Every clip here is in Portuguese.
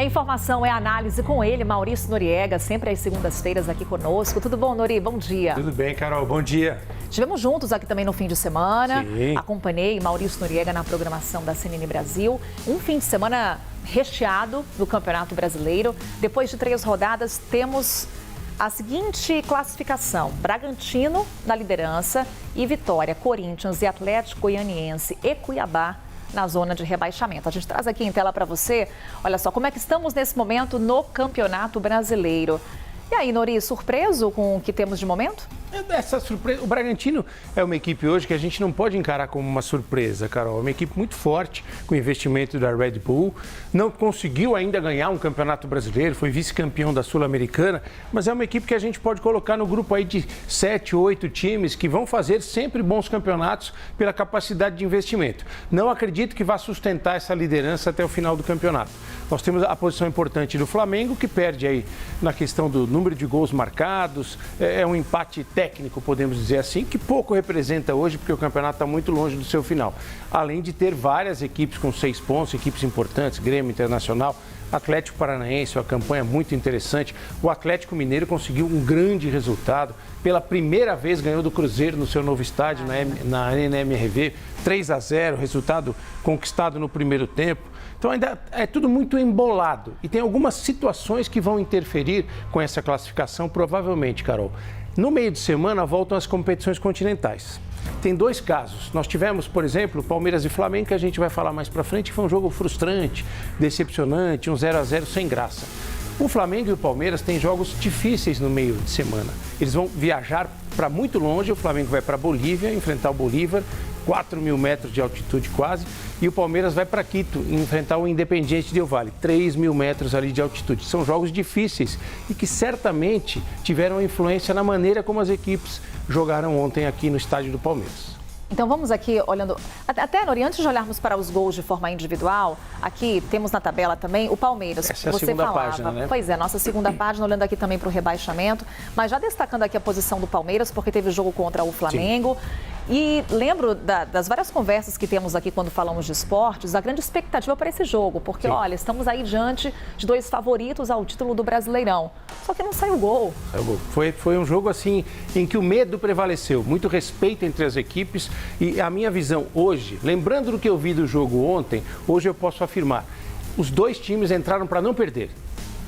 informação é análise com ele, Maurício Noriega, sempre às segundas-feiras aqui conosco. Tudo bom, Nori? Bom dia. Tudo bem, Carol. Bom dia. Estivemos juntos aqui também no fim de semana. Sim. Acompanhei Maurício Noriega na programação da CNN Brasil. Um fim de semana recheado no Campeonato Brasileiro. Depois de 3 rodadas, temos a seguinte classificação: Bragantino na liderança e Vitória, Corinthians e Atlético Goianiense e Cuiabá na zona de rebaixamento. A gente traz aqui em tela para você, olha só, como é que estamos nesse momento no Campeonato Brasileiro. E aí, Nori, surpreso com o que temos de momento? Essa surpresa, o Bragantino é uma equipe hoje que a gente não pode encarar como uma surpresa, Carol. É uma equipe muito forte, com investimento da Red Bull. Não conseguiu ainda ganhar um campeonato brasileiro, foi vice-campeão da Sul-Americana, mas é uma equipe que a gente pode colocar no grupo aí de 7, 8 times que vão fazer sempre bons campeonatos pela capacidade de investimento. Não acredito que vá sustentar essa liderança até o final do campeonato. Nós temos a posição importante do Flamengo, que perde aí na questão do número de gols marcados, é um empate técnico, podemos dizer assim, que pouco representa hoje, porque o campeonato está muito longe do seu final. Além de ter várias equipes com 6 pontos, equipes importantes, Grêmio, Internacional, Atlético Paranaense, uma campanha muito interessante. O Atlético Mineiro conseguiu um grande resultado. Pela primeira vez ganhou do Cruzeiro no seu novo estádio, na NMRV, 3-0, resultado conquistado no primeiro tempo. Então ainda é tudo muito embolado e tem algumas situações que vão interferir com essa classificação, provavelmente, Carol. No meio de semana voltam as competições continentais. Tem 2 casos. Nós tivemos, por exemplo, Palmeiras e Flamengo, que a gente vai falar mais pra frente, foi um jogo frustrante, decepcionante, um 0-0 sem graça. O Flamengo e o Palmeiras têm jogos difíceis no meio de semana. Eles vão viajar para muito longe, o Flamengo vai para Bolívia, enfrentar o Bolívar, 4.000 metros de altitude quase, e o Palmeiras vai para Quito, enfrentar o Independiente Del Valle, 3.000 metros ali de altitude. São jogos difíceis e que certamente tiveram influência na maneira como as equipes jogaram ontem aqui no estádio do Palmeiras. Então vamos aqui olhando, até Nori, antes de olharmos para os gols de forma individual, aqui temos na tabela também o Palmeiras. Essa é a segunda página, né? Pois é, nossa segunda página, olhando aqui também para o rebaixamento, mas já destacando aqui a posição do Palmeiras, porque teve jogo contra o Flamengo. Sim. E lembro das várias conversas que temos aqui quando falamos de esportes, a grande expectativa para esse jogo, porque sim, olha, estamos aí diante de 2 favoritos ao título do Brasileirão. Só que não saiu gol. Foi um jogo assim em que o medo prevaleceu, muito respeito entre as equipes. E a minha visão hoje, lembrando do que eu vi do jogo ontem, hoje eu posso afirmar, os 2 times entraram para não perder.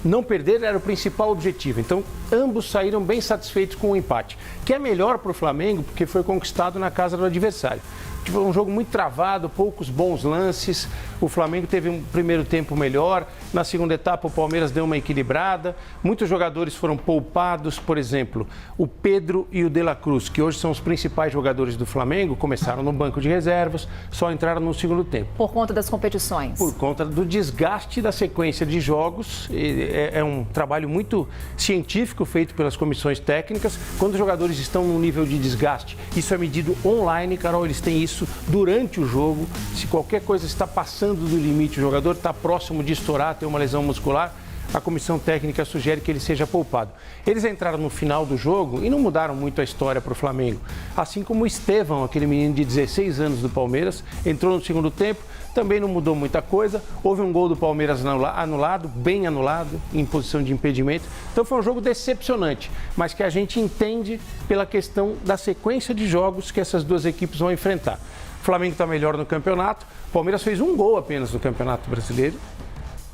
Não perder era o principal objetivo, então ambos saíram bem satisfeitos com o empate, que é melhor para o Flamengo porque foi conquistado na casa do adversário. Foi um jogo muito travado, poucos bons lances, o Flamengo teve um primeiro tempo melhor, na segunda etapa o Palmeiras deu uma equilibrada, muitos jogadores foram poupados, por exemplo, o Pedro e o De La Cruz, que hoje são os principais jogadores do Flamengo, começaram no banco de reservas, só entraram no segundo tempo. Por conta das competições? Por conta do desgaste da sequência de jogos, é um trabalho muito científico feito pelas comissões técnicas, quando os jogadores estão num nível de desgaste, isso é medido online, Carol, eles têm isso durante o jogo, se qualquer coisa está passando do limite, o jogador está próximo de estourar, ter uma lesão muscular, a comissão técnica sugere que ele seja poupado. Eles entraram no final do jogo e não mudaram muito a história para o Flamengo. Assim como o Estevão, aquele menino de 16 anos do Palmeiras, entrou no segundo tempo, também não mudou muita coisa. Houve um gol do Palmeiras anulado, bem anulado, em posição de impedimento. Então foi um jogo decepcionante, mas que a gente entende pela questão da sequência de jogos que essas 2 equipes vão enfrentar. O Flamengo está melhor no campeonato, o Palmeiras fez um gol apenas no Campeonato Brasileiro,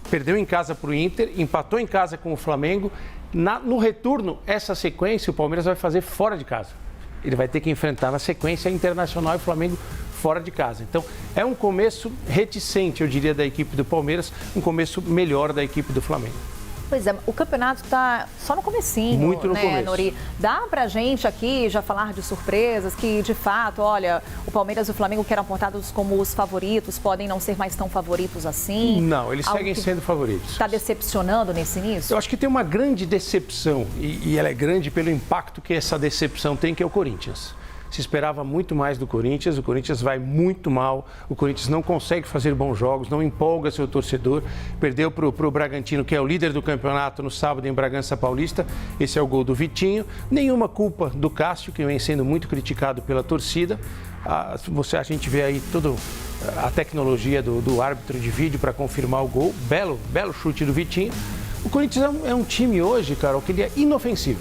perdeu em casa para o Inter, empatou em casa com o Flamengo. No retorno, essa sequência o Palmeiras vai fazer fora de casa. Ele vai ter que enfrentar na sequência Internacional e Flamengo fora de casa. Então, é um começo reticente, eu diria, da equipe do Palmeiras, um começo melhor da equipe do Flamengo. Pois é, o campeonato está só no comecinho, muito no começo. Nori? Dá pra gente aqui já falar de surpresas que, de fato, olha, o Palmeiras e o Flamengo, que eram apontados como os favoritos, podem não ser mais tão favoritos assim? Não, eles seguem sendo favoritos. Está decepcionando nesse início? Eu acho que tem uma grande decepção, e ela é grande pelo impacto que essa decepção tem, que é o Corinthians. Se esperava muito mais do Corinthians, o Corinthians vai muito mal, o Corinthians não consegue fazer bons jogos, não empolga seu torcedor, perdeu para o Bragantino, que é o líder do campeonato, no sábado em Bragança Paulista, esse é o gol do Vitinho, nenhuma culpa do Cássio, que vem sendo muito criticado pela torcida. A gente vê aí toda a tecnologia do árbitro de vídeo para confirmar o gol. Belo chute do Vitinho. O Corinthians é um time hoje, Carol, que ele é inofensivo.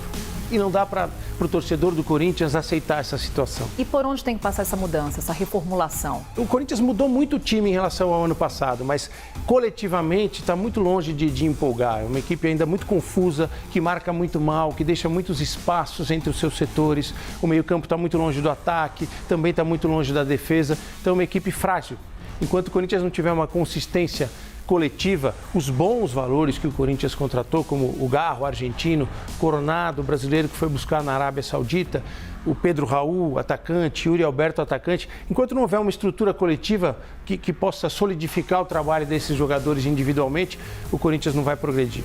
E não dá para o torcedor do Corinthians aceitar essa situação. E por onde tem que passar essa mudança, essa reformulação? O Corinthians mudou muito o time em relação ao ano passado, mas coletivamente está muito longe de empolgar. É uma equipe ainda muito confusa, que marca muito mal, que deixa muitos espaços entre os seus setores. O meio-campo está muito longe do ataque, também está muito longe da defesa. Então é uma equipe frágil. Enquanto o Corinthians não tiver uma consistência coletiva, os bons valores que o Corinthians contratou, como o Garro, argentino, Coronado, brasileiro que foi buscar na Arábia Saudita, o Pedro Raul, atacante, Yuri Alberto, atacante, enquanto não houver uma estrutura coletiva que possa solidificar o trabalho desses jogadores individualmente, o Corinthians não vai progredir.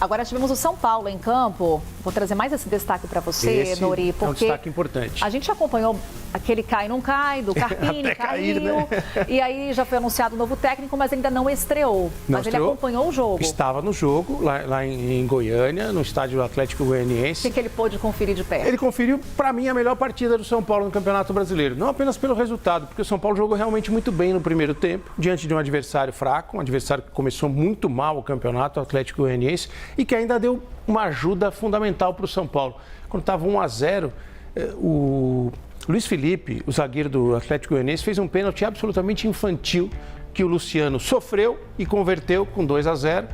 Agora tivemos o São Paulo em campo. Vou trazer mais esse destaque para você, Nori, porque é um destaque importante. A gente acompanhou aquele cai não cai, do Carpini, caiu, né? E aí já foi anunciado um novo técnico, mas ainda não estreou. Mas ele acompanhou o jogo. Estava no jogo, lá em Goiânia, no estádio do Atlético Goianiense. O que ele pôde conferir de perto? Ele conferiu, para mim, a melhor partida do São Paulo no Campeonato Brasileiro. Não apenas pelo resultado, porque o São Paulo jogou realmente muito bem no primeiro tempo, diante de um adversário fraco, um adversário que começou muito mal o campeonato, o Atlético Goianiense, e que ainda deu uma ajuda fundamental para o São Paulo. Quando estava 1-0, o Luiz Felipe, o zagueiro do Atlético Goianiense, fez um pênalti absolutamente infantil que o Luciano sofreu e converteu com 2-0.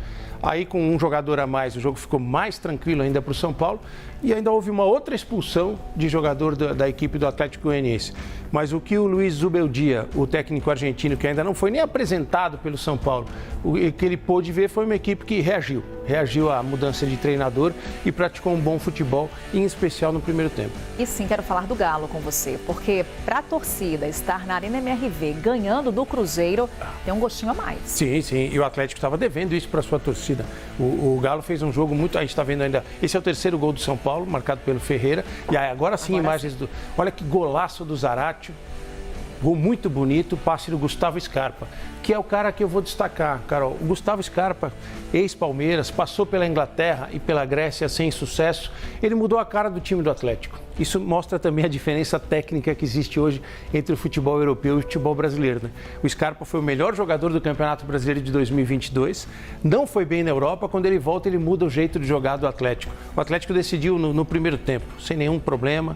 Aí, com um jogador a mais, o jogo ficou mais tranquilo ainda para o São Paulo. E ainda houve uma outra expulsão de jogador da equipe do Atlético Goianiense. Mas o que o Luiz Zubeldia, o técnico argentino, que ainda não foi nem apresentado pelo São Paulo, o que ele pôde ver foi uma equipe que reagiu à mudança de treinador e praticou um bom futebol, em especial no primeiro tempo. E sim, quero falar do Galo com você, porque para a torcida estar na Arena MRV ganhando do Cruzeiro, tem um gostinho a mais. Sim, e o Atlético estava devendo isso para a sua torcida. O Galo fez um jogo muito... A gente está vendo ainda... Esse é o terceiro gol do São Paulo, marcado pelo Ferreira. E aí, agora sim, imagens do... Olha que golaço do Zaratio. Gol muito bonito, passe do Gustavo Scarpa, que é o cara que eu vou destacar, Carol. O Gustavo Scarpa, ex-Palmeiras, passou pela Inglaterra e pela Grécia sem sucesso. Ele mudou a cara do time do Atlético. Isso mostra também a diferença técnica que existe hoje entre o futebol europeu e o futebol brasileiro, né? O Scarpa foi o melhor jogador do Campeonato Brasileiro de 2022. Não foi bem na Europa. Quando ele volta, ele muda o jeito de jogar do Atlético. O Atlético decidiu no primeiro tempo, sem nenhum problema.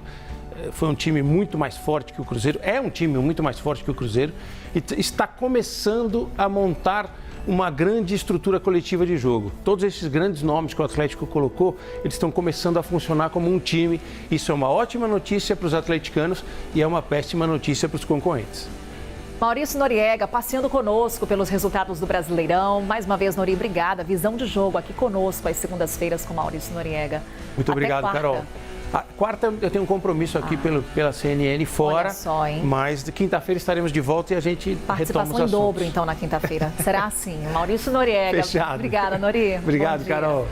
Foi um time muito mais forte que o Cruzeiro, é um time muito mais forte que o Cruzeiro e está começando a montar uma grande estrutura coletiva de jogo. Todos esses grandes nomes que o Atlético colocou, eles estão começando a funcionar como um time. Isso é uma ótima notícia para os atleticanos e é uma péssima notícia para os concorrentes. Maurício Noriega, passeando conosco pelos resultados do Brasileirão. Mais uma vez, Nori, obrigada. Visão de jogo aqui conosco às segundas-feiras com Maurício Noriega. Muito obrigado, Carol. A quarta eu tenho um compromisso aqui pela CNN fora, olha só, hein? Mas quinta-feira estaremos de volta e a gente retoma os assuntos. Participação em dobro, então, na quinta-feira. Será assim. Maurício Noriega. Fechado. Obrigada, Nori. Obrigado, Carol.